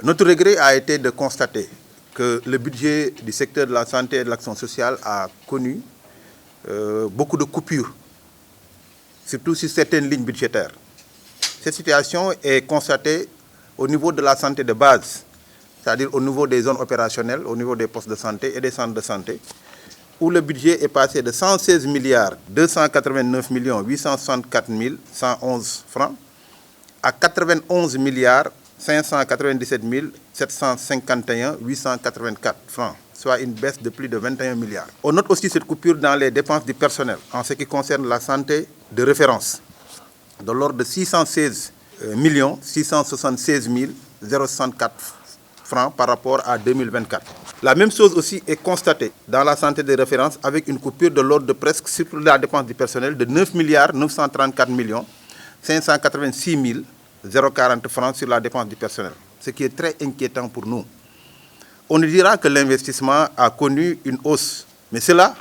Notre regret a été de constater que le budget du secteur de la santé et de l'action sociale a connu beaucoup de coupures, surtout sur certaines lignes budgétaires. Cette situation est constatée au niveau de la santé de base, c'est-à-dire au niveau des zones opérationnelles, au niveau des postes de santé et des centres de santé, où le budget est passé de 116 milliards 289 millions 864 111 francs à 91 milliards 597 751 884 francs, soit une baisse de plus de 21 milliards. On note aussi cette coupure dans les dépenses du personnel en ce qui concerne la santé de référence, de l'ordre de 616 676 064 francs par rapport à 2024. La même chose aussi est constatée dans la santé de référence avec une coupure de l'ordre de presque sur la dépense du personnel de 9 milliards 934 586 040 francs sur la dépense du personnel, ce qui est très inquiétant pour nous. On nous dira que l'investissement a connu une hausse, mais cela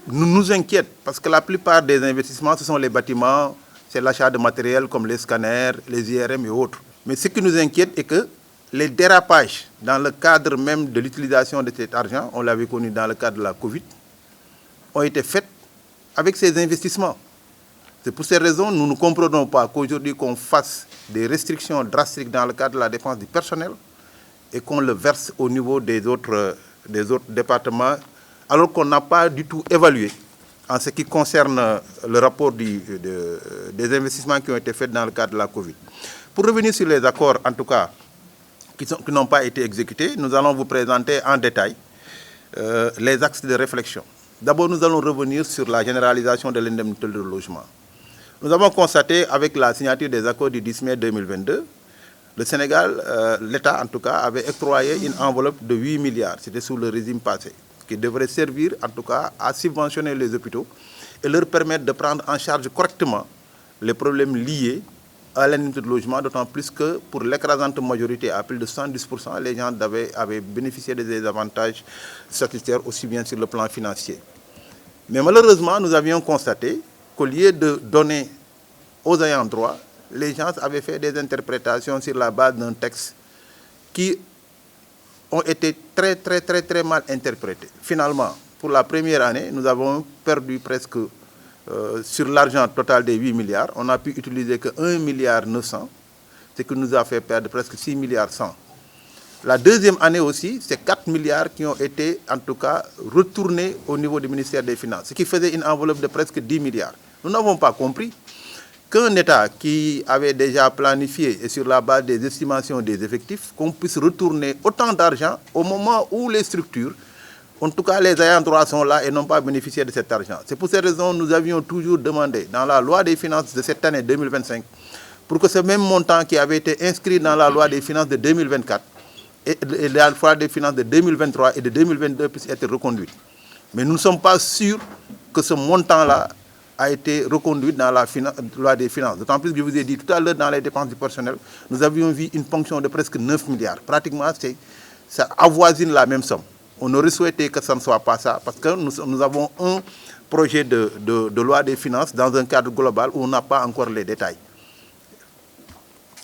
nous inquiète parce que la plupart des investissements, ce sont les bâtiments, c'est l'achat de matériel comme les scanners, les IRM et autres. Mais ce qui nous inquiète est que les dérapages dans le cadre même de l'utilisation de cet argent, on l'avait connu dans le cadre de la Covid, ont été faits avec ces investissements. C'est pour ces raisons nous ne comprenons pas qu'aujourd'hui qu'on fasse des restrictions drastiques dans le cadre de la dépense du personnel et qu'on le verse au niveau des autres départements, alors qu'on n'a pas du tout évalué en ce qui concerne le rapport des investissements qui ont été faits dans le cadre de la Covid. Pour revenir sur les accords, en tout cas, qui n'ont pas été exécutés, nous allons vous présenter en détail les axes de réflexion. D'abord, nous allons revenir sur la généralisation de l'indemnité de logement. Nous avons constaté avec la signature des accords du 10 mai 2022, le Sénégal, l'État en tout cas, avait octroyé une enveloppe de 8 milliards, c'était sous le régime passé, qui devrait servir en tout cas à subventionner les hôpitaux et leur permettre de prendre en charge correctement les problèmes liés à l'indemnité de logement, d'autant plus que pour l'écrasante majorité, à plus de 110%, les gens avaient bénéficié des avantages statutaires aussi bien sur le plan financier. Mais malheureusement, nous avions constaté qu'au lieu de donner aux ayants droit, les gens avaient fait des interprétations sur la base d'un texte qui ont été très mal interprétés. Finalement, pour la première année, nous avons perdu presque sur l'argent total des 8 milliards, on n'a pu utiliser que 1 milliard 900, ce qui nous a fait perdre presque 6 milliards 100. La deuxième année aussi, c'est 4 milliards qui ont été en tout cas retournés au niveau du ministère des Finances, ce qui faisait une enveloppe de presque 10 milliards. Nous n'avons pas compris qu'un État qui avait déjà planifié et sur la base des estimations des effectifs, qu'on puisse retourner autant d'argent au moment où les structures, en tout cas les ayants droit sont là et n'ont pas bénéficié de cet argent. C'est pour ces raisons que nous avions toujours demandé dans la loi des finances de cette année 2025 pour que ce même montant qui avait été inscrit dans la loi des finances de 2024 et la loi des finances de 2023 et de 2022 puisse être reconduit. Mais nous ne sommes pas sûrs que ce montant-là a été reconduit dans la loi des finances. D'autant plus que je vous ai dit tout à l'heure dans les dépenses du personnel, nous avions vu une ponction de presque 9 milliards. Pratiquement, ça avoisine la même somme. On aurait souhaité que ça ne soit pas ça, parce que nous avons un projet de loi des finances dans un cadre global où on n'a pas encore les détails.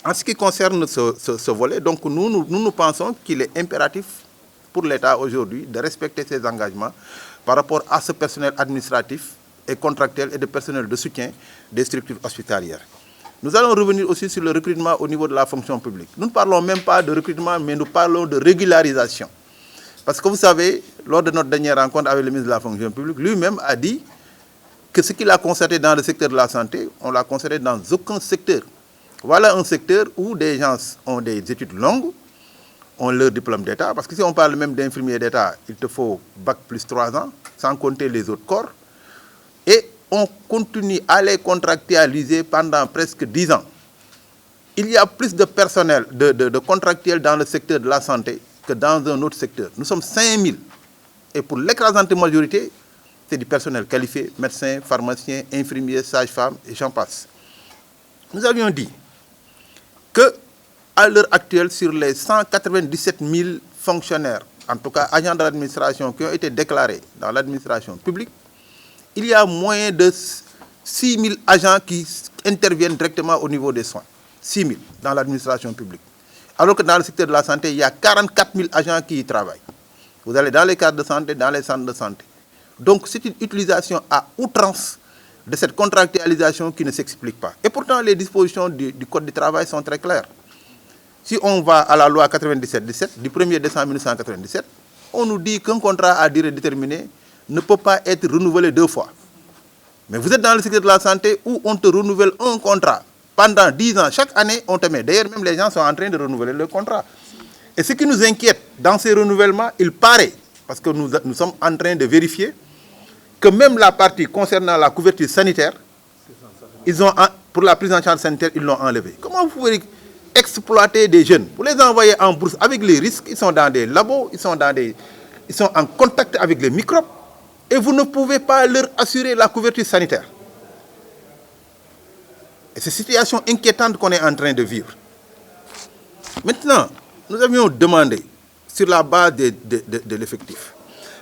En ce qui concerne ce volet, donc nous pensons qu'il est impératif pour l'État aujourd'hui de respecter ses engagements par rapport à ce personnel administratif et contractuel et de personnel de soutien des structures hospitalières. Nous allons revenir aussi sur le recrutement au niveau de la fonction publique. Nous ne parlons même pas de recrutement, mais nous parlons de régularisation. Parce que vous savez, lors de notre dernière rencontre avec le ministre de la fonction publique, lui-même a dit que ce qu'il a constaté dans le secteur de la santé, on l'a constaté dans aucun secteur. Voilà un secteur où des gens ont des études longues, ont leur diplôme d'État, parce que si on parle même d'infirmier d'État, il te faut bac plus 3 ans, sans compter les autres corps, et on continue à les contractualiser pendant presque 10 ans. Il y a plus de personnel, de contractuels dans le secteur de la santé que dans un autre secteur. Nous sommes 5000. Et pour l'écrasante majorité, c'est du personnel qualifié, médecins, pharmaciens, infirmiers, sages-femmes, et j'en passe. Nous avions dit qu'à l'heure actuelle, sur les 197 000 fonctionnaires, en tout cas agents de l'administration qui ont été déclarés dans l'administration publique, il y a moins de 6 000 agents qui interviennent directement au niveau des soins. 6 000 dans l'administration publique. Alors que dans le secteur de la santé, il y a 44 000 agents qui y travaillent. Vous allez dans les cadres de santé, dans les centres de santé. Donc c'est une utilisation à outrance de cette contractualisation qui ne s'explique pas. Et pourtant, les dispositions du Code du travail sont très claires. Si on va à la loi 97-17, du 1er décembre 1997, on nous dit qu'un contrat à durée déterminée ne peut pas être renouvelé 2 fois. Mais vous êtes dans le secteur de la santé où on te renouvelle un contrat pendant 10 ans. Chaque année, on te met. D'ailleurs, même les gens sont en train de renouveler le contrat. Et ce qui nous inquiète dans ces renouvellements, il paraît, parce que nous sommes en train de vérifier, que même la partie concernant la couverture sanitaire, pour la prise en charge sanitaire, ils l'ont enlevée. Comment vous pouvez exploiter des jeunes, pour les envoyer en bourse avec les risques, ils sont dans des labos, ils sont en contact avec les microbes, et vous ne pouvez pas leur assurer la couverture sanitaire. Et c'est une situation inquiétante qu'on est en train de vivre. Maintenant, nous avions demandé, sur la base de l'effectif,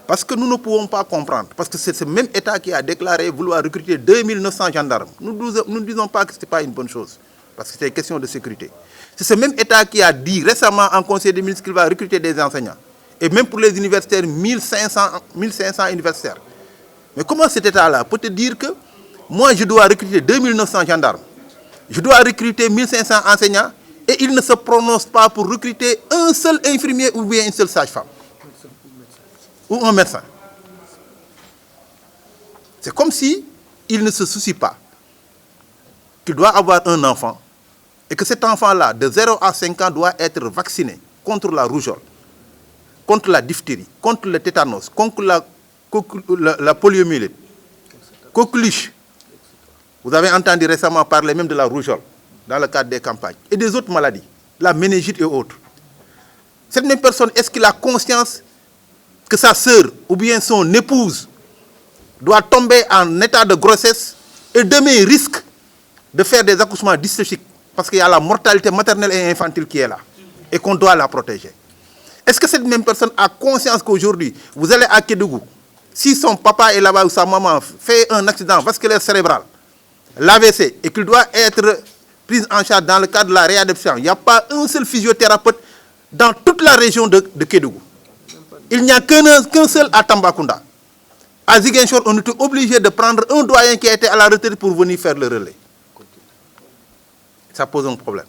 parce que nous ne pouvons pas comprendre, parce que c'est ce même État qui a déclaré vouloir recruter 2900 gendarmes. Nous ne disons pas que ce n'était pas une bonne chose, parce que c'est une question de sécurité. C'est ce même État qui a dit récemment en Conseil des ministres qu'il va recruter des enseignants. Et même pour les universitaires, 1500 universitaires. Mais comment cet État-là peut te dire que moi je dois recruter 2900 gendarmes, je dois recruter 1500 enseignants, et il ne se prononce pas pour recruter un seul infirmier ou bien une seule sage-femme ou un médecin? C'est comme si il ne se soucie pas qu'il doit avoir un enfant et que cet enfant-là, de 0 à 5 ans, doit être vacciné contre la rougeole, contre la diphtérie, contre le tétanos, contre la poliomyélite, coqueluche. Vous avez entendu récemment parler même de la rougeole dans le cadre des campagnes et des autres maladies, la méningite et autres. Cette même personne, est-ce qu'il a conscience que sa sœur ou bien son épouse doit tomber en état de grossesse et demain risque de faire des accouchements dystéchiques parce qu'il y a la mortalité maternelle et infantile qui est là et qu'on doit la protéger? Est-ce que cette même personne a conscience qu'aujourd'hui, vous allez à Kédougou, si son papa est là-bas ou sa maman fait un accident vasculaire cérébral, l'AVC, et qu'il doit être pris en charge dans le cadre de la réadaptation, il n'y a pas un seul physiothérapeute dans toute la région de Kédougou. Il n'y a qu'un seul à Tambacounda. À Ziguinchor, on était obligé de prendre un doyen qui a été à la retraite pour venir faire le relais. Ça pose un problème.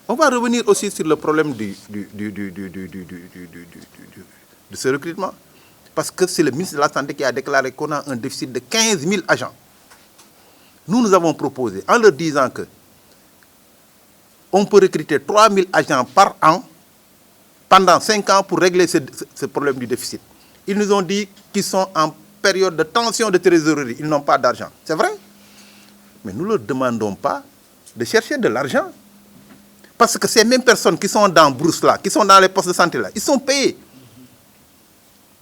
On va revenir aussi sur le problème de ce recrutement. Parce que c'est le ministre de la Santé qui a déclaré qu'on a un déficit de 15 000 agents. Nous avons proposé, en leur disant que on peut recruter 3 000 agents par an pendant 5 ans pour régler ce problème du déficit. Ils nous ont dit qu'ils sont en période de tension de trésorerie, ils n'ont pas d'argent. C'est vrai. Mais nous ne leur demandons pas de chercher de l'argent. Parce que ces mêmes personnes qui sont dans Brousse là, qui sont dans les postes de santé là, ils sont payés.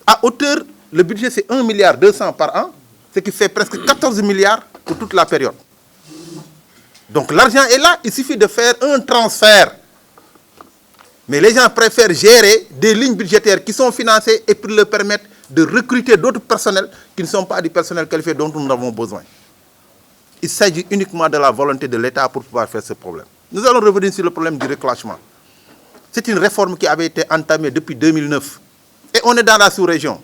À hauteur, le budget c'est 1,2 milliard par an, ce qui fait presque 14 milliards pour toute la période. Donc l'argent est là, il suffit de faire un transfert. Mais les gens préfèrent gérer des lignes budgétaires qui sont financées et pour leur permettre de recruter d'autres personnels qui ne sont pas du personnel qualifié dont nous avons besoin. Il s'agit uniquement de la volonté de l'État pour pouvoir faire ce problème. Nous allons revenir sur le problème du reclassement. C'est une réforme qui avait été entamée depuis 2009. Et on est dans la sous-région,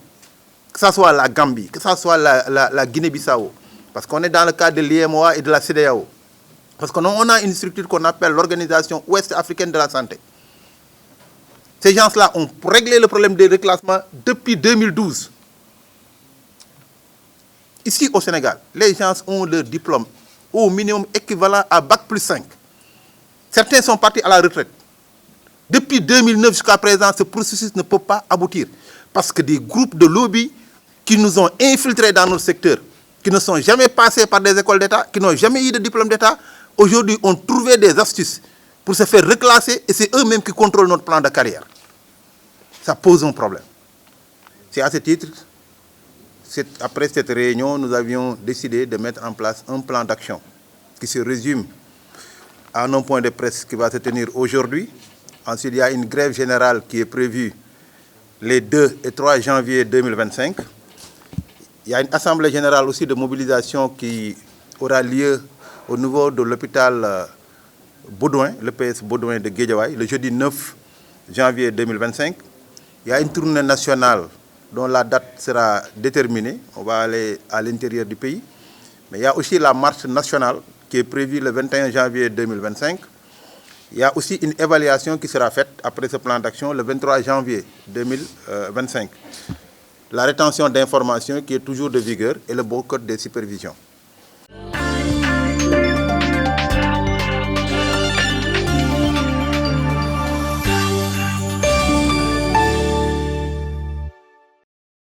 que ce soit la Gambie, que ce soit la Guinée-Bissau, parce qu'on est dans le cadre de l'IMOA et de la CEDEAO. Parce qu'on a une structure qu'on appelle l'Organisation Ouest-Africaine de la Santé. Ces gens-là ont réglé le problème des reclassements depuis 2012. Ici au Sénégal, les gens ont leur diplôme au minimum équivalent à Bac+5. Certains sont partis à la retraite. Depuis 2009 jusqu'à présent, ce processus ne peut pas aboutir. Parce que des groupes de lobby qui nous ont infiltrés dans notre secteur, qui ne sont jamais passés par des écoles d'État, qui n'ont jamais eu de diplôme d'État, aujourd'hui ont trouvé des astuces pour se faire reclasser et c'est eux-mêmes qui contrôlent notre plan de carrière. Ça pose un problème. C'est à ce titre, après cette réunion, nous avions décidé de mettre en place un plan d'action qui se résume à un point de presse qui va se tenir aujourd'hui. Ensuite, il y a une grève générale qui est prévue les 2 et 3 janvier 2025. Il y a une assemblée générale aussi de mobilisation qui aura lieu au niveau de l'hôpital Baudouin, le PS Baudouin de Guédiawaye, le jeudi 9 janvier 2025. Il y a une tournée nationale dont la date sera déterminée. On va aller à l'intérieur du pays. Mais il y a aussi la marche nationale qui est prévue le 21 janvier 2025. Il y a aussi une évaluation qui sera faite après ce plan d'action le 23 janvier 2025. La rétention d'informations qui est toujours de vigueur et le boycott des supervisions.